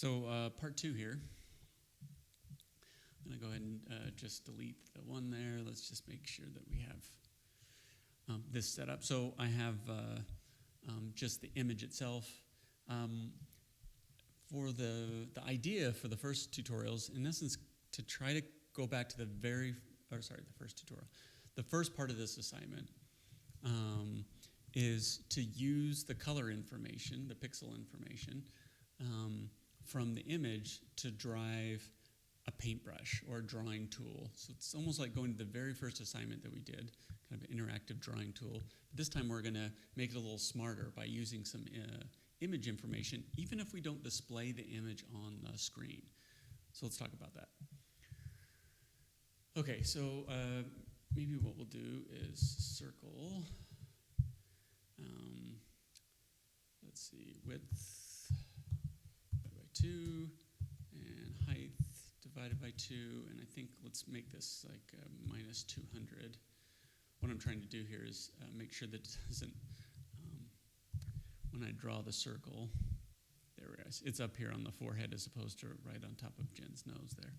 So part 2 here. I'm going to go ahead and just delete the one there. Let's just make sure that we have this set up. So I have just the image itself. For the idea for the first tutorials, in essence, to try to go back to the first tutorial. The first part of this assignment is to use the color information, the pixel information, from the image to drive a paintbrush or a drawing tool. So it's almost like going to the very first assignment that we did, kind of an interactive drawing tool. But this time we're going to make it a little smarter by using some image information, even if we don't display the image on the screen. So let's talk about that. Okay, so maybe what we'll do is circle, let's see, width divided by 2, and height divided by 2, and I think let's make this like minus 200. What I'm trying to do here is make sure that it doesn't, when I draw the circle, there it is. It's up here on the forehead as opposed to right on top of Jen's nose there.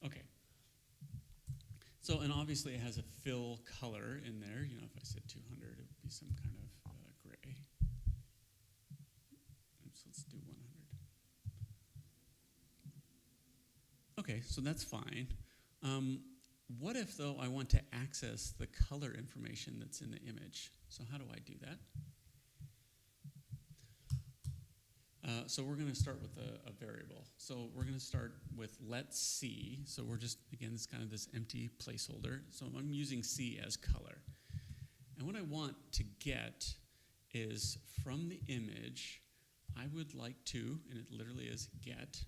Okay. So, and obviously it has a fill color in there. You know, if I said 200, it would be some kind of gray. Oops, let's do 100. Okay, so that's fine. What if, though, I want to access the color information that's in the image? So how do I do that? So we're going to start with a variable. So we're going to start with let's see. So we're just, again, it's kind of this empty placeholder. So I'm using C as color. And what I want to get is from the image, I would like to, and it literally is get,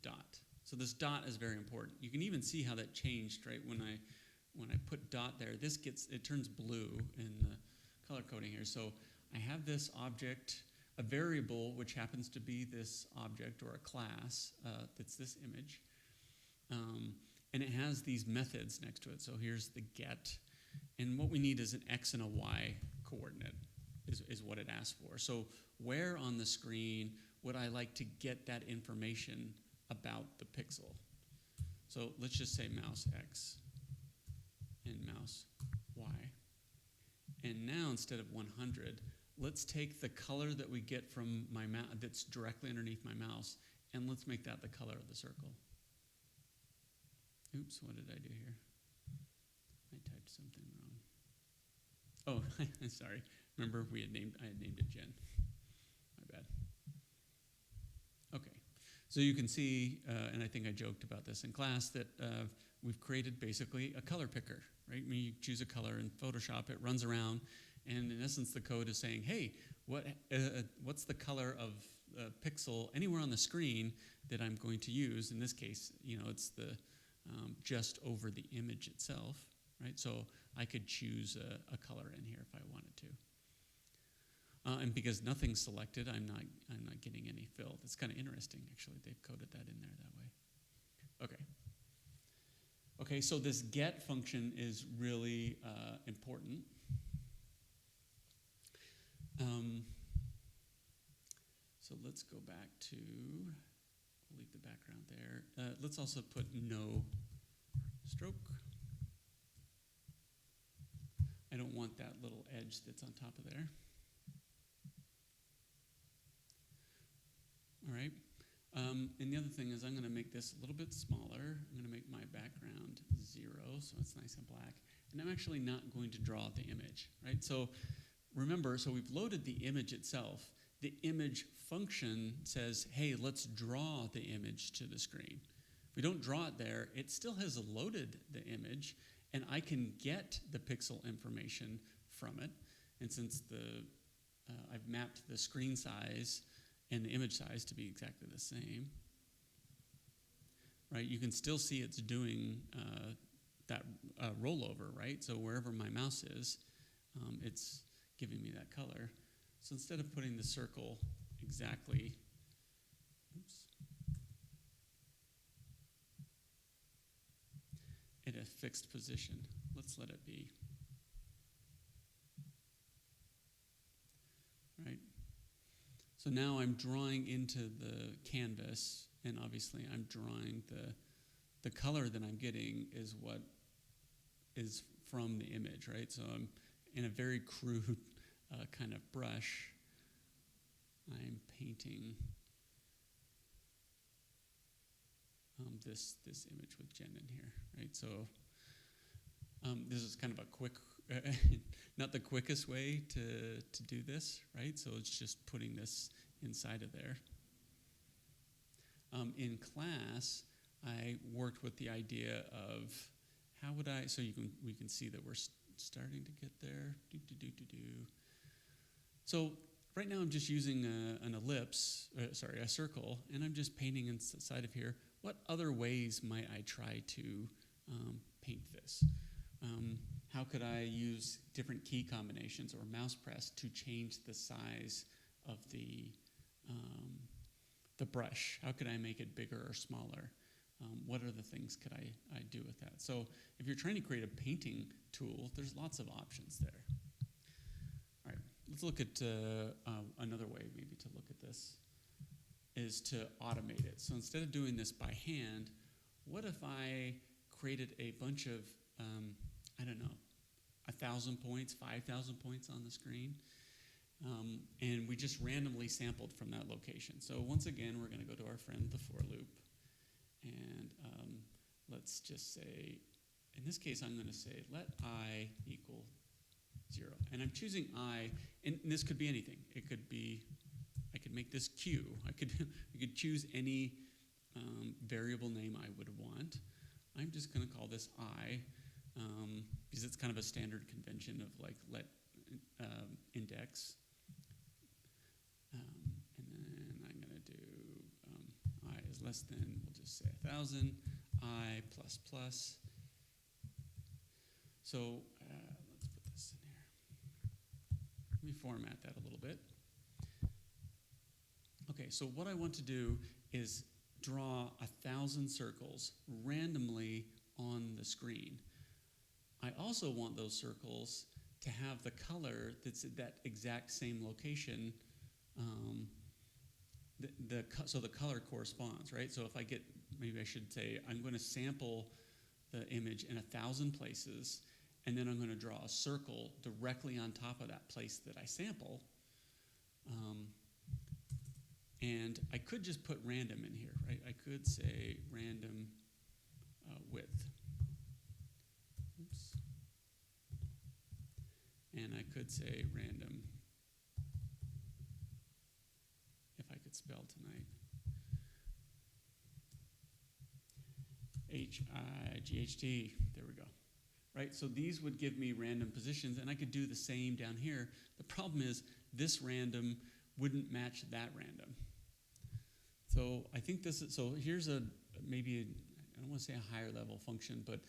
dot. So this dot is very important. You can even see how that changed, right? When I put dot there, it turns blue in the color coding here. So I have this object, a variable, which happens to be this object or a class that's this image. And it has these methods next to it. So here's the get. And what we need is an X and a Y coordinate is what it asks for. So where on the screen would I like to get that information about the pixel? So let's just say mouse X and mouse Y. And now instead of 100, let's take the color that we get from my mouse that's directly underneath my mouse, and let's make that the color of the circle. Oops, what did I do here? I typed something wrong. Oh, sorry. Remember I had named it Jen. My bad. Okay. So you can see, and I think I joked about this in class, that we've created basically a color picker, right? When you choose a color in Photoshop, it runs around, and in essence, the code is saying, hey, what's the color of a pixel anywhere on the screen that I'm going to use? In this case, you know, it's the just over the image itself, right? So I could choose a color in here if I wanted to. And because nothing's selected, I'm not getting any fill. That's kind of interesting, actually. They've coded that in there that way. Okay. Okay, so this get function is really important. So let's go back to, we'll leave the background there. Let's also put no stroke. I don't want that little edge that's on top of there. All right. And the other thing is I'm going to make this a little bit smaller. I'm going to make my background 0, so it's nice and black. And I'm actually not going to draw the image, right? So remember, so we've loaded the image itself. The image function says, hey, let's draw the image to the screen. If we don't draw it there, it still has loaded the image, and I can get the pixel information from it. And since I've mapped the screen size and the image size to be exactly the same, right? You can still see it's doing that rollover, right? So wherever my mouse is, it's giving me that color. So instead of putting the circle exactly, at a fixed position, let's let it be So now I'm drawing into the canvas, and obviously I'm drawing the color that I'm getting is what is from the image, right? So I'm in a very crude kind of brush. I'm painting this image with Jen in here, right? So this is kind of a quick, not the quickest way to do this, right? So it's just putting this inside of there. In class, I worked with the idea of how would I, so we can see that we're starting to get there. So right now I'm just using an ellipse, a circle, and I'm just painting inside of here. What other ways might I try to paint this? How could I use different key combinations or mouse press to change the size of the brush? How could I make it bigger or smaller? What other things could I do with that? So if you're trying to create a painting tool, there's lots of options there. All right, let's look at another way maybe to look at this is to automate it. So instead of doing this by hand, what if I created a bunch of, 1,000 points, 5,000 points on the screen, and we just randomly sampled from that location. So once again, we're going to go to our friend, the for loop, and let's just say, in this case, I'm going to say let I equal 0. And I'm choosing I, and this could be anything. It could be, I could make this Q. I could choose any variable name I would want. I'm just going to call this I, because it's kind of a standard convention of like let index. And then I'm going to do I is less than, we'll just say 1,000, I plus plus. So let's put this in here. Let me format that a little bit. Okay, so what I want to do is draw 1,000 circles randomly on the screen. I also want those circles to have the color that's at that exact same location. So the color corresponds, right? So if I get, maybe I should say, I'm going to sample the image in 1,000 places, and then I'm going to draw a circle directly on top of that place that I sample. And I could just put random in here, right? I could say random width. Oops. And I could say random, if I could spell tonight. H-I-G-H-T, there we go. Right, so these would give me random positions, and I could do the same down here. The problem is this random wouldn't match that random. So I think this is, so here's I don't want to say a higher level function, but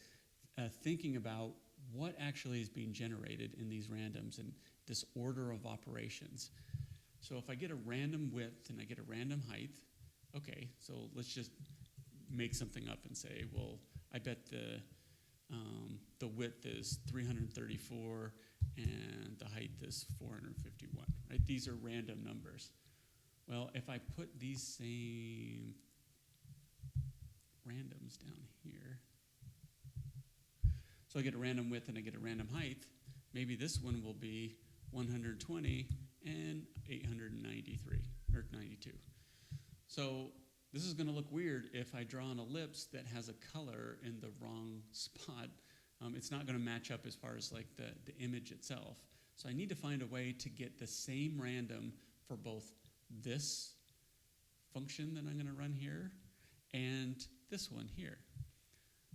thinking about what actually is being generated in these randoms and this order of operations. So if I get a random width and I get a random height, okay, so let's just make something up and say, well, I bet the width is 334 and the height is 451, right? These are random numbers. Well, if I put these same randoms down here, so I get a random width and I get a random height, maybe this one will be 120 and 893, or 92. So this is going to look weird if I draw an ellipse that has a color in the wrong spot. It's not going to match up as far as like the image itself. So I need to find a way to get the same random for both this function that I'm going to run here and this one here.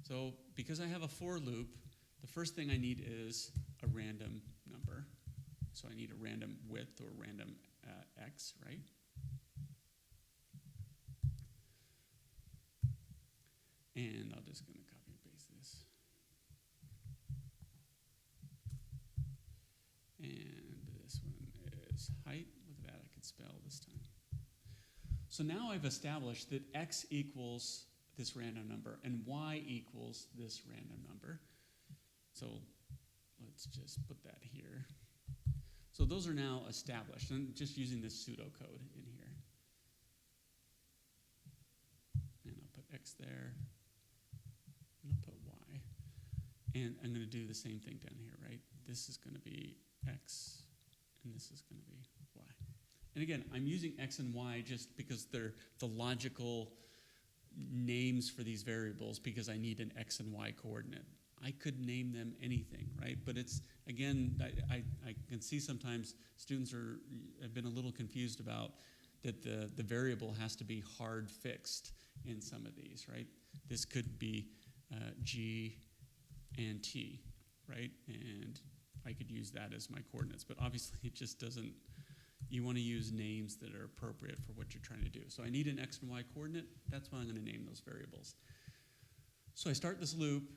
So because I have a for loop, the first thing I need is a random number. So I need a random width or random x, right? And I'm just going to copy and paste this. And this one is height. Look at that, I could spell this time. So now I've established that x equals this random number and y equals this random number. So let's just put that here. So those are now established, and just using this pseudocode in here. there. I'm going to put y. And I'm going to do the same thing down here, right? This is going to be x, and this is going to be y. And again, I'm using x and y just because they're the logical names for these variables, because I need an x and y coordinate. I could name them anything, right? But it's, again, I can see sometimes students have been a little confused about that the variable has to be hard fixed in some of these, right? This could be g and t, right? And I could use that as my coordinates, but obviously it just doesn't, you want to use names that are appropriate for what you're trying to do. So I need an x and y coordinate. That's why I'm going to name those variables. So I start this loop.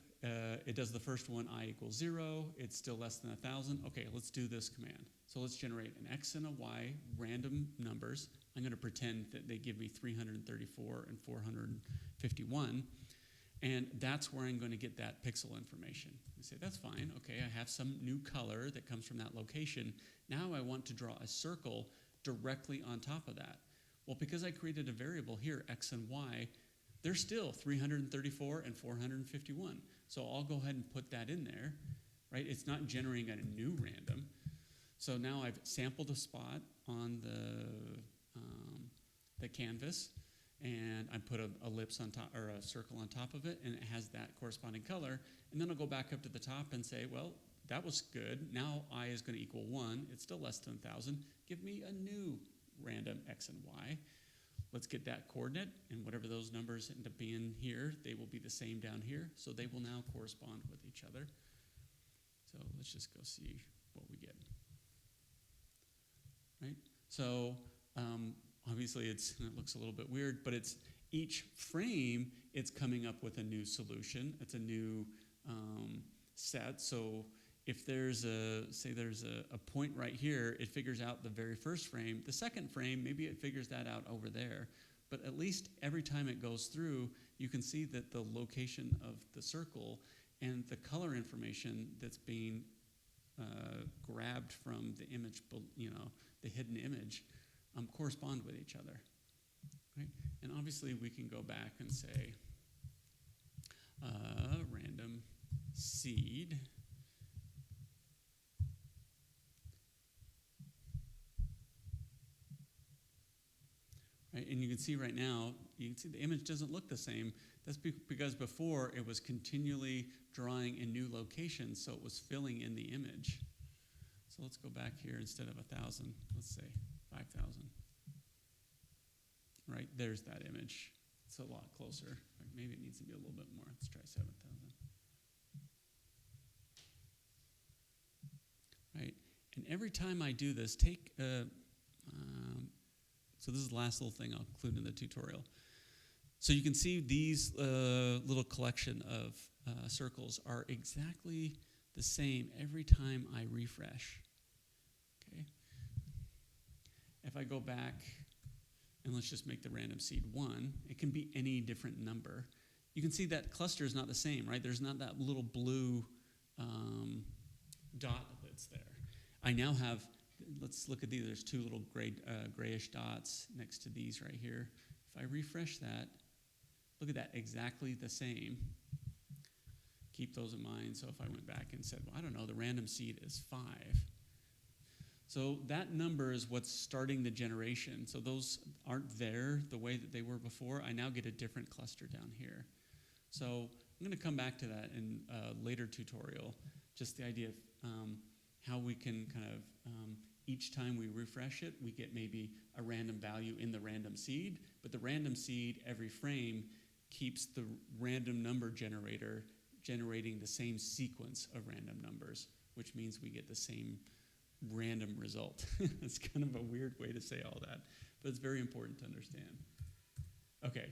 It does the first one, I equals 0. It's still less than 1,000. Okay, let's do this command. So let's generate an x and a y, random numbers. I'm going to pretend that they give me 334 and 451. And that's where I'm going to get that pixel information. I say, that's fine. Okay, I have some new color that comes from that location. Now I want to draw a circle directly on top of that. Well, because I created a variable here, x and y, they're still 334 and 451. So I'll go ahead and put that in there, right? It's not generating a new random. So now I've sampled a spot on the canvas, and I put an ellipse on top, or a circle on top of it, and it has that corresponding color. And then I'll go back up to the top and say, well, that was good. Now I is going to equal 1. It's still less than 1,000. Give me a new random x and y. Let's get that coordinate, and whatever those numbers end up being here, they will be the same down here, so they will now correspond with each other. So let's just go see what we get. Right? So obviously it looks a little bit weird, but it's each frame, it's coming up with a new solution. It's a new set. So if there's say there's a point right here, it figures out the very first frame. The second frame, maybe it figures that out over there. But at least every time it goes through, you can see that the location of the circle and the color information that's being grabbed from the image, the hidden image, correspond with each other. Right? And obviously we can go back and say random seed. Right? And you can see right now, you can see the image doesn't look the same. That's because before it was continually drawing in new locations, so it was filling in the image. So let's go back here. Instead of 1,000, let's say 5,000. Right, there's that image. It's a lot closer. Maybe it needs to be a little bit more. Let's try 7,000. Right, and every time I do this, so this is the last little thing I'll include in the tutorial. So you can see these little collection of circles are exactly the same every time I refresh. Okay. If I go back, and let's just make the random seed 1, it can be any different number. You can see that cluster is not the same, right? There's not that little blue dot that's there. I now have, let's look at these. There's two little grayish dots next to these right here. If I refresh that, look at that, exactly the same. Keep those in mind. So if I went back and said, well, I don't know, the random seed is 5. So that number is what's starting the generation. So those aren't there the way that they were before. I now get a different cluster down here. So I'm going to come back to that in a later tutorial, just the idea of how we can kind of, each time we refresh it, we get maybe a random value in the random seed, but the random seed, every frame, keeps the random number generator generating the same sequence of random numbers, which means we get the same random result. It's kind of a weird way to say all that, but it's very important to understand. Okay,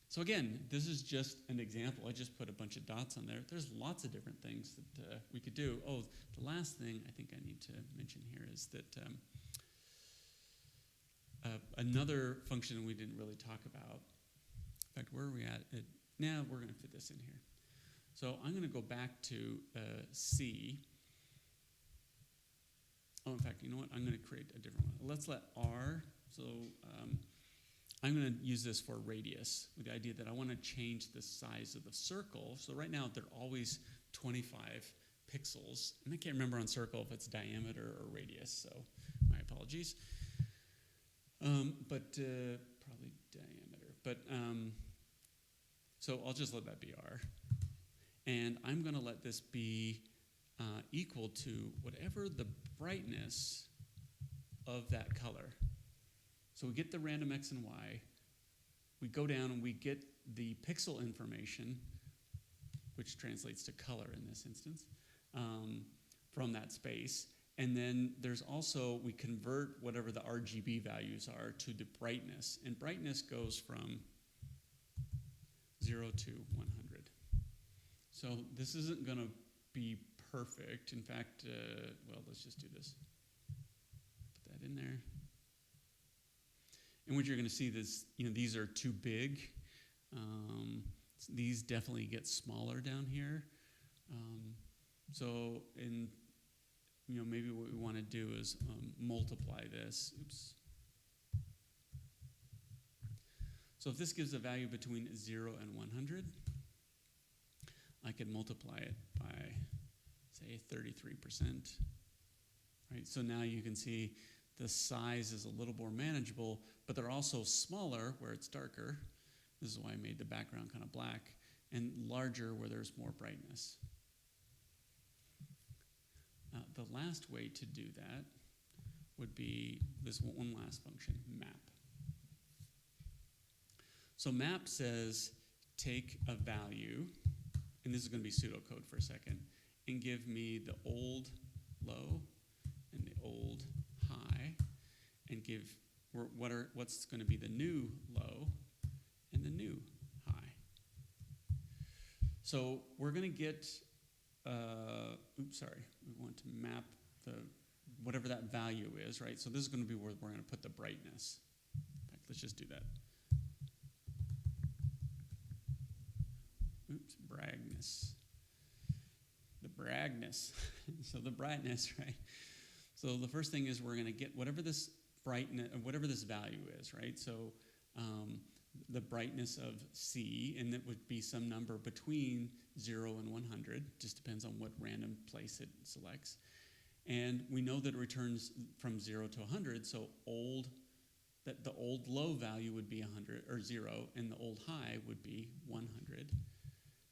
so again, this is just an example. I just put a bunch of dots on there. There's lots of different things that we could do. Oh, the last thing I think I need to mention here is that another function we didn't really talk about. In fact, where are we at? Now we're going to fit this in here. So I'm going to go back to C. Oh, in fact, you know what? I'm going to create a different one. Let's let R, so I'm going to use this for radius, with the idea that I want to change the size of the circle. So right now, they're always 25 pixels. And I can't remember on circle if it's diameter or radius, so my apologies. But probably diameter. But so I'll just let that be R. And I'm going to let this be equal to whatever the brightness of that color. So we get the random X and Y. We go down and we get the pixel information, which translates to color in this instance, from that space. And then there's also, we convert whatever the RGB values are to the brightness. And brightness goes from 0 to 100. So this isn't going to be perfect. In fact, well, let's just do this. Put that in there. And what you're going to see is, these are too big. These definitely get smaller down here. So, maybe what we want to do is multiply this. Oops. So if this gives a value between 0 and 100, I could multiply it by, say, 33%. Right? So now you can see the size is a little more manageable, but they're also smaller where it's darker. This is why I made the background kind of black, and larger where there's more brightness. The last way to do that would be this one last function, map. So map says take a value, and this is going to be pseudocode for a second, and give me the old low and the old high, and give what's going to be the new low and the new high. So we're going to get, we want to map whatever that value is, right? So this is going to be where we're going to put the brightness. In fact, let's just do that. Oops, brightness. The brightness. So the brightness, right? So the first thing is we're going to get whatever this brightness, whatever this value is, right? So the brightness of C, and that would be some number between 0 and 100, just depends on what random place it selects. And we know that it returns from 0 to 100, so the old low value would be 100 or 0, and the old high would be 100.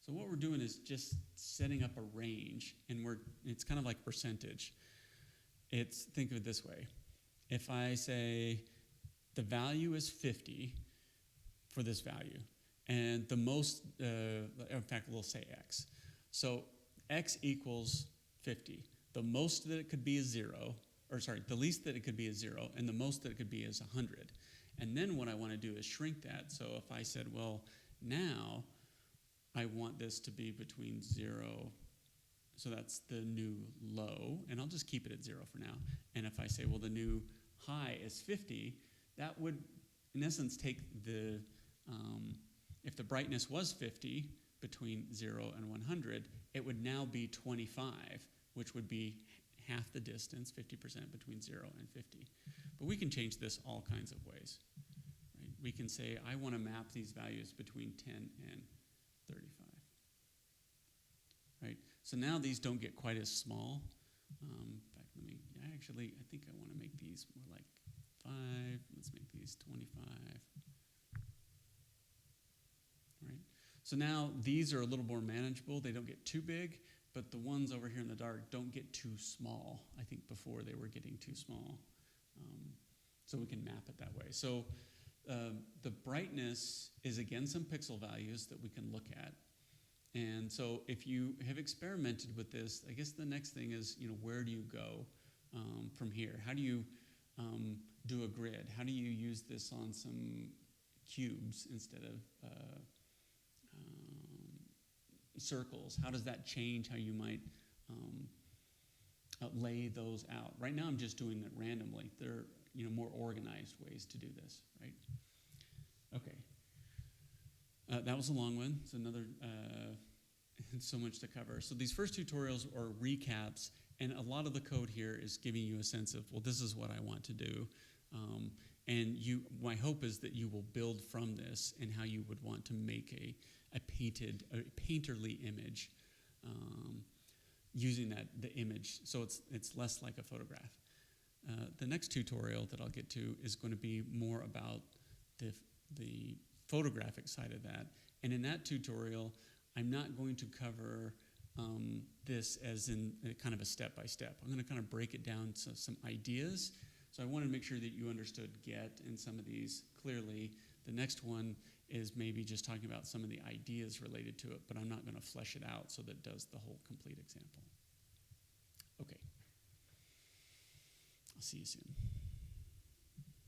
So what we're doing is just setting up a range, and it's kind of like percentage. Think of it this way. If I say the value is 50 for this value, and the most, in fact, we'll say X. So X equals 50. The most that it could be is 0, the least that it could be is 0, and the most that it could be is 100. And then what I want to do is shrink that. So if I said, well, now I want this to be between 0, so that's the new low, and I'll just keep it at 0 for now. And if I say, well, the new high is 50, that would, in essence, take if the brightness was 50 between 0 and 100, it would now be 25, which would be half the distance, 50% between 0 and 50. But we can change this all kinds of ways. Right? We can say, I want to map these values between 10 and 35. Right? So now these don't get quite as small. In fact, I think I want to make these more like 5. Let's make these 25. Right? So now these are a little more manageable. They don't get too big, but the ones over here in the dark don't get too small. I think before they were getting too small. So we can map it that way. So the brightness is, again, some pixel values that we can look at. And so if you have experimented with this, I guess the next thing is, where do you go from here? How do you do a grid? How do you use this on some cubes instead of circles? How does that change how you might lay those out? Right now I'm just doing it randomly. There are more organized ways to do this, right? Okay. That was a long one. It's another, so much to cover. So these first tutorials are recaps, and a lot of the code here is giving you a sense of, well, this is what I want to do. And my hope is that you will build from this and how you would want to make a painterly image using the image, so it's less like a photograph. The next tutorial that I'll get to is going to be more about the photographic side of that. And in that tutorial, I'm not going to cover this as in kind of a step-by-step. I'm going to kind of break it down to some ideas. So I want to make sure that you understood GET and some of these clearly. The next one is maybe just talking about some of the ideas related to it, but I'm not going to flesh it out so that it does the whole complete example. Okay. I'll see you soon.